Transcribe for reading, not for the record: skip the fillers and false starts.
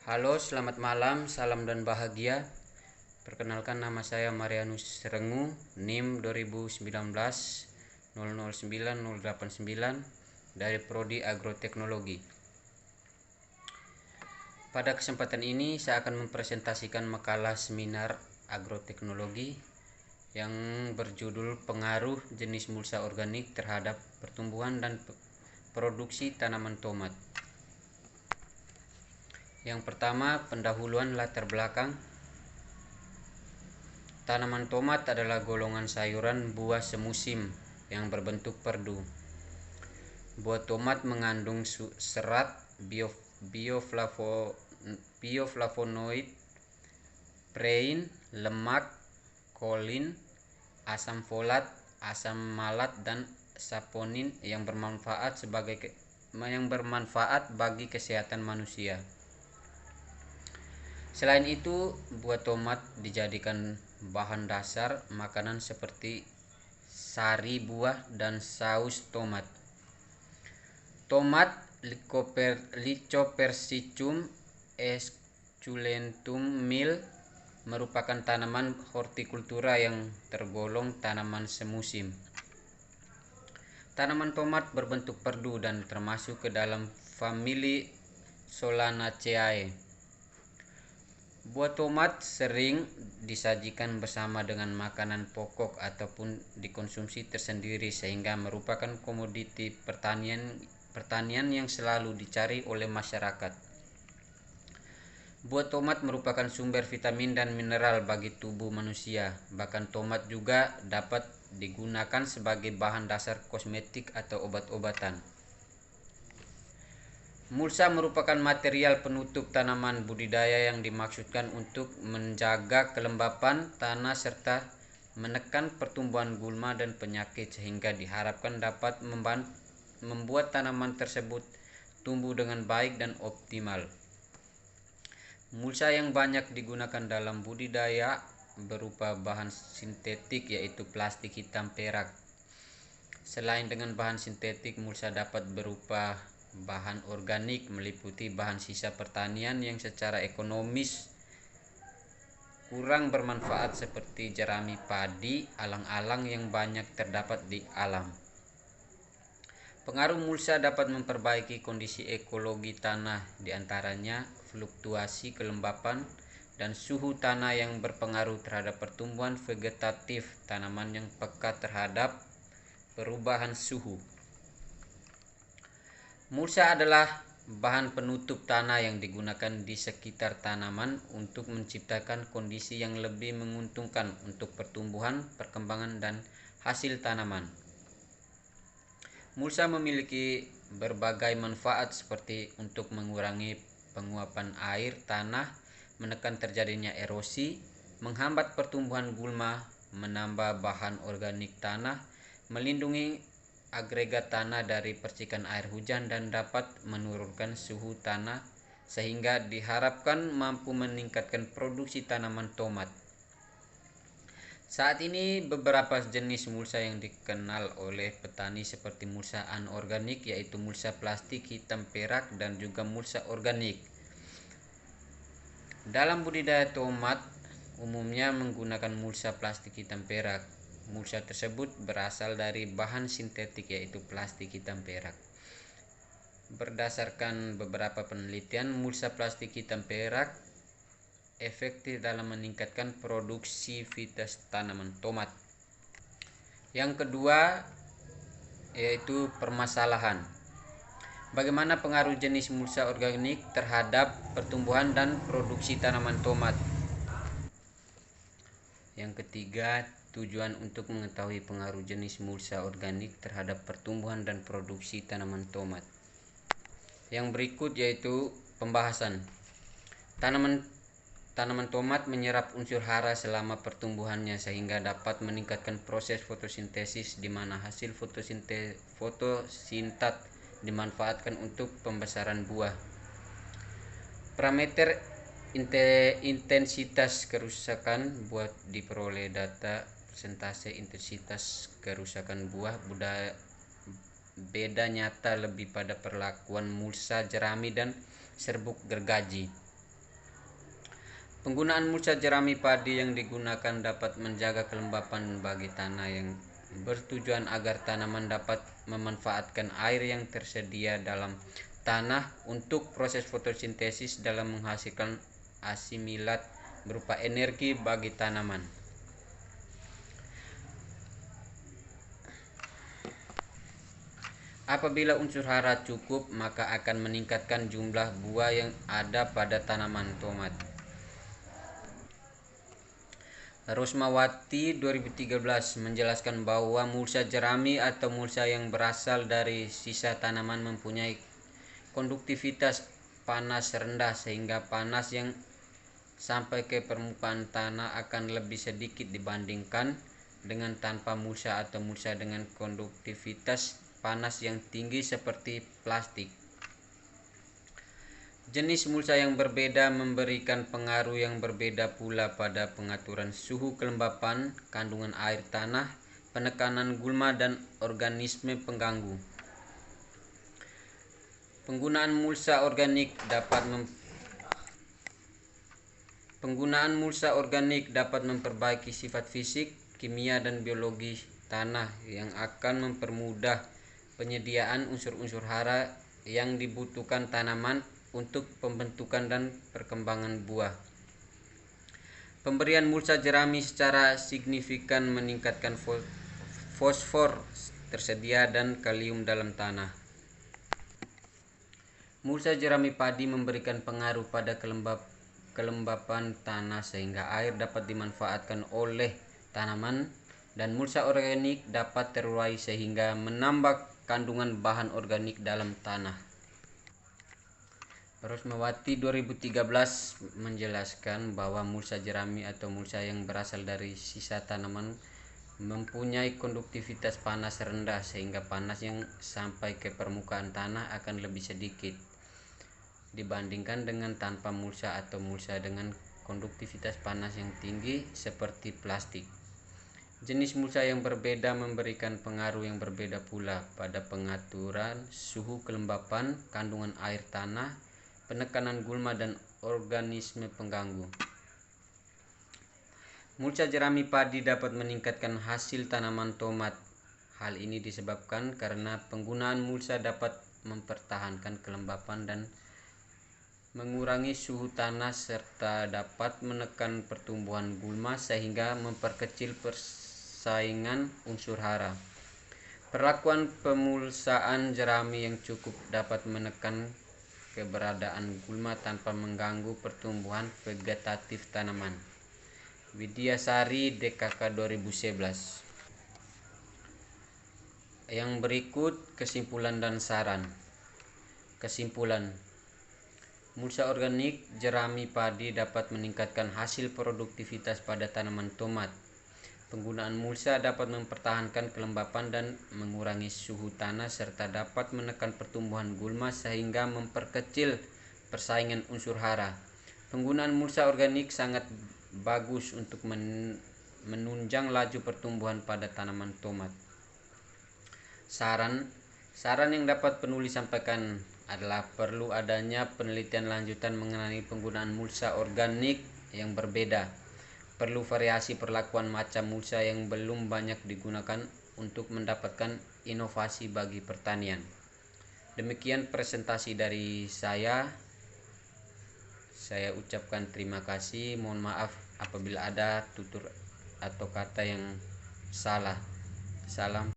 Halo, selamat malam, salam dan bahagia. Perkenalkan, nama saya Marianus Rengu, NIM 2019 009 089 dari Prodi Agroteknologi. Pada kesempatan ini saya akan mempresentasikan makalah seminar agroteknologi yang berjudul Pengaruh Jenis Mulsa Organik Terhadap Pertumbuhan dan Produksi Tanaman Tomat. Yang pertama, pendahuluan latar belakang. Tanaman tomat adalah golongan sayuran buah semusim yang berbentuk perdu. Buah tomat mengandung serat, bioflavonoid, prein, lemak, kolin, asam folat, asam malat, dan saponin yang bermanfaat bagi kesehatan manusia. Selain itu, buah tomat dijadikan bahan dasar makanan seperti sari buah dan saus tomat. Tomat Lycopersicum esculentum Mill merupakan tanaman hortikultura yang tergolong tanaman semusim. Tanaman tomat berbentuk perdu dan termasuk ke dalam famili Solanaceae. Buah tomat sering disajikan bersama dengan makanan pokok ataupun dikonsumsi tersendiri sehingga merupakan komoditi pertanian yang selalu dicari oleh masyarakat. Buah tomat merupakan sumber vitamin dan mineral bagi tubuh manusia. Bahkan tomat juga dapat digunakan sebagai bahan dasar kosmetik atau obat-obatan. Mulsa merupakan material penutup tanaman budidaya yang dimaksudkan untuk menjaga kelembapan tanah serta menekan pertumbuhan gulma dan penyakit sehingga diharapkan dapat membuat tanaman tersebut tumbuh dengan baik dan optimal. Mulsa yang banyak digunakan dalam budidaya berupa bahan sintetik yaitu plastik hitam perak. Selain dengan bahan sintetik, mulsa dapat berupa bahan organik meliputi bahan sisa pertanian yang secara ekonomis kurang bermanfaat seperti jerami padi, alang-alang yang banyak terdapat di alam. Pengaruh mulsa dapat memperbaiki kondisi ekologi tanah, diantaranya fluktuasi kelembapan dan suhu tanah yang berpengaruh terhadap pertumbuhan vegetatif tanaman yang peka terhadap perubahan suhu. Mulsa adalah bahan penutup tanah yang digunakan di sekitar tanaman untuk menciptakan kondisi yang lebih menguntungkan untuk pertumbuhan, perkembangan, dan hasil tanaman. Mulsa memiliki berbagai manfaat seperti untuk mengurangi penguapan air tanah, menekan terjadinya erosi, menghambat pertumbuhan gulma, menambah bahan organik tanah, melindungi agregat tanah dari percikan air hujan, dan dapat menurunkan suhu tanah sehingga diharapkan mampu meningkatkan produksi tanaman tomat. Saat ini beberapa jenis mulsa yang dikenal oleh petani seperti mulsa anorganik yaitu mulsa plastik hitam perak dan juga mulsa organik. Dalam budidaya tomat umumnya menggunakan mulsa plastik hitam perak. Mulsa tersebut berasal dari bahan sintetik yaitu plastik hitam perak. Berdasarkan beberapa penelitian, mulsa plastik hitam perak efektif dalam meningkatkan produksivitas tanaman tomat. Yang kedua yaitu permasalahan. Bagaimana pengaruh jenis mulsa organik terhadap pertumbuhan dan produksi tanaman tomat? Yang ketiga, tujuan untuk mengetahui pengaruh jenis mulsa organik terhadap pertumbuhan dan produksi tanaman tomat. Yang berikut yaitu pembahasan. Tanaman tomat menyerap unsur hara selama pertumbuhannya sehingga dapat meningkatkan proses fotosintesis di mana hasil fotosintat dimanfaatkan untuk pembesaran buah. Parameter intensitas kerusakan buah diperoleh data persentase intensitas kerusakan buah beda nyata lebih pada perlakuan mulsa jerami dan serbuk gergaji. Penggunaan mulsa jerami padi yang digunakan dapat menjaga kelembapan bagi tanah yang bertujuan agar tanaman dapat memanfaatkan air yang tersedia dalam tanah untuk proses fotosintesis dalam menghasilkan asimilat berupa energi bagi tanaman. Apabila unsur hara cukup, maka akan meningkatkan jumlah buah yang ada pada tanaman tomat. Rosmawati 2013 menjelaskan bahwa mulsa jerami atau mulsa yang berasal dari sisa tanaman mempunyai konduktivitas panas rendah sehingga panas yang sampai ke permukaan tanah akan lebih sedikit dibandingkan dengan tanpa mulsa atau mulsa dengan konduktivitas panas yang tinggi seperti plastik. Jenis mulsa yang berbeda memberikan pengaruh yang berbeda pula pada pengaturan suhu kelembapan, kandungan air tanah, penekanan gulma dan organisme pengganggu. Penggunaan mulsa organik dapat memperbaiki sifat fisik, kimia dan biologi tanah yang akan mempermudah penyediaan unsur-unsur hara yang dibutuhkan tanaman untuk pembentukan dan perkembangan buah. Pemberian mulsa jerami secara signifikan meningkatkan fosfor tersedia dan kalium dalam tanah. Mulsa jerami padi memberikan pengaruh pada kelembapan tanah sehingga air dapat dimanfaatkan oleh tanaman, dan mulsa organik dapat terurai sehingga menambah kandungan bahan organik dalam tanah. Rosmawati 2013 menjelaskan bahwa mulsa jerami atau mulsa yang berasal dari sisa tanaman mempunyai konduktivitas panas rendah sehingga panas yang sampai ke permukaan tanah akan lebih sedikit dibandingkan dengan tanpa mulsa atau mulsa dengan konduktivitas panas yang tinggi seperti plastik. Jenis mulsa yang berbeda memberikan pengaruh yang berbeda pula pada pengaturan suhu kelembapan, kandungan air tanah, penekanan gulma dan organisme pengganggu. Mulsa jerami padi dapat meningkatkan hasil tanaman tomat. Hal ini disebabkan karena penggunaan mulsa dapat mempertahankan kelembapan dan mengurangi suhu tanah serta dapat menekan pertumbuhan gulma sehingga memperkecil persaingan unsur hara. Perlakuan pemulsaan jerami yang cukup dapat menekan keberadaan gulma tanpa mengganggu pertumbuhan vegetatif tanaman. Widyasari DKK 2011. Yang berikut kesimpulan dan saran. Kesimpulan: mulsa organik jerami padi dapat meningkatkan hasil produktivitas pada tanaman tomat. Penggunaan mulsa dapat mempertahankan kelembapan dan mengurangi suhu tanah serta dapat menekan pertumbuhan gulma sehingga memperkecil persaingan unsur hara. Penggunaan mulsa organik sangat bagus untuk menunjang laju pertumbuhan pada tanaman tomat. Saran yang dapat penulis sampaikan adalah perlu adanya penelitian lanjutan mengenai penggunaan mulsa organik yang berbeda. Perlu variasi perlakuan macam mulsa yang belum banyak digunakan untuk mendapatkan inovasi bagi pertanian. Demikian presentasi dari saya. Saya ucapkan terima kasih. Mohon maaf apabila ada tutur atau kata yang salah. Salam.